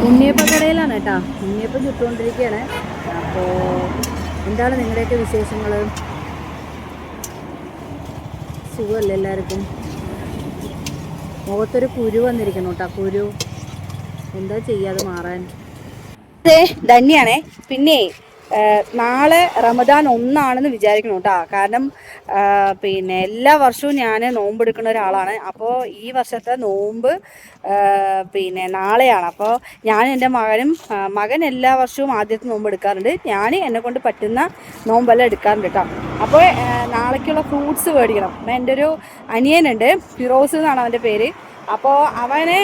ഉണ്ണിയപ്പ കടയിലാണ് കേട്ടോ. ഉണ്ണിയപ്പം ചുട്ടുകൊണ്ടിരിക്കുകയാണ്. അപ്പോൾ എന്താണ് നിങ്ങളുടെയൊക്കെ വിശേഷങ്ങൾ? സുഖമല്ലേ എല്ലാവർക്കും? മുഖത്തൊരു കുരു വന്നിരിക്കുന്നു കേട്ടോ. കുരു എന്താ ചെയ്യാതെ മാറാൻ? അതെ, ധന്യാണേ. പിന്നെ നാളെ റമദാൻ 1 വിചാരിക്കണം കേട്ടോ. കാരണം പിന്നെ എല്ലാ വർഷവും ഞാൻ നോമ്പെടുക്കുന്ന ഒരാളാണ്. അപ്പോൾ ഈ വർഷത്തെ നോമ്പ് പിന്നെ നാളെയാണ്. അപ്പോൾ ഞാൻ എൻ്റെ മകൻ എല്ലാ വർഷവും ആദ്യത്തെ നോമ്പ് എടുക്കാറുണ്ട്. ഞാൻ എന്നെക്കൊണ്ട് പറ്റുന്ന നോമ്പെല്ലാം എടുക്കാറുണ്ട് കേട്ടോ. അപ്പോൾ നാളേക്കുള്ള ഫ്രൂട്ട്സ് മേടിക്കണം. അപ്പം എൻ്റെ ഒരു അനിയനുണ്ട്, ഫിറോസ് എന്നാണ് അവൻ്റെ പേര്. അപ്പോൾ അവന്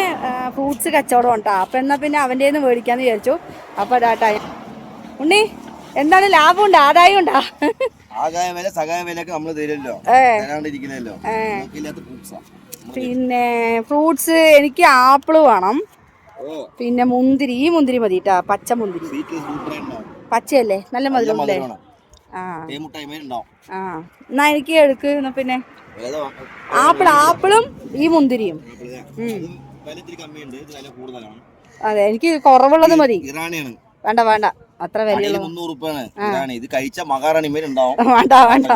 ഫ്രൂട്ട്സ് കച്ചവടം ഉണ്ടാ. അപ്പോൾ എന്നാൽ പിന്നെ അവൻ്റെ നിന്ന് മേടിക്കാമെന്ന് വിചാരിച്ചു. അപ്പോൾ അതാട്ടാ ഉണ്ണി, എന്താണ് ലാഭമുണ്ടോ ആദായം ഉണ്ടോ? ആദായ വില സഹായ വിലയൊക്കെ നമ്മൾ തരുമല്ലോ. പിന്നെ ഫ്രൂട്ട്സ് എനിക്ക് ആപ്പിള് വേണം, പിന്നെ മുന്തിരി. ഈ മുന്തിരി മതി കേട്ടാ, പച്ച മുന്തിരി. പച്ചയല്ലേ, നല്ല മധുരമല്ലേ? ആ എന്നാ എനിക്ക് എടുക്ക്. എന്നാ പിന്നെ ആപ്പിളും ഈ മുന്തിരിയും. അതെ, എനിക്ക് കുറവുള്ളത് മതി. വേണ്ട വേണ്ട, അത്ര വിലയുള്ളത് വേണ്ട വേണ്ട,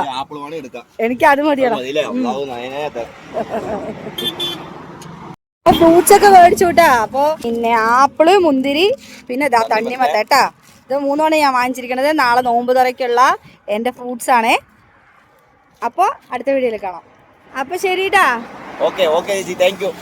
എനിക്ക് അത് മതിയല്ലോ. ഫ്രൂട്ട്സ് ഒക്കെ മേടിച്ചു കൂട്ടാ. അപ്പൊ പിന്നെ ആപ്പിള്, മുന്തിരി, പിന്നെ ഇതാ തണ്ണിമത്തൻ കേട്ടാ. ഇത് 3 ഞാൻ വാങ്ങിച്ചിരിക്കണത്. നാളെ നോമ്പ് തുറയ്ക്കുള്ള എൻ്റെ ഫ്രൂട്ട്സ് ആണേ. അപ്പോൾ അടുത്ത വീഡിയോയിൽ കാണാം. അപ്പൊ ശരിട്ടാ. Okay, thank you.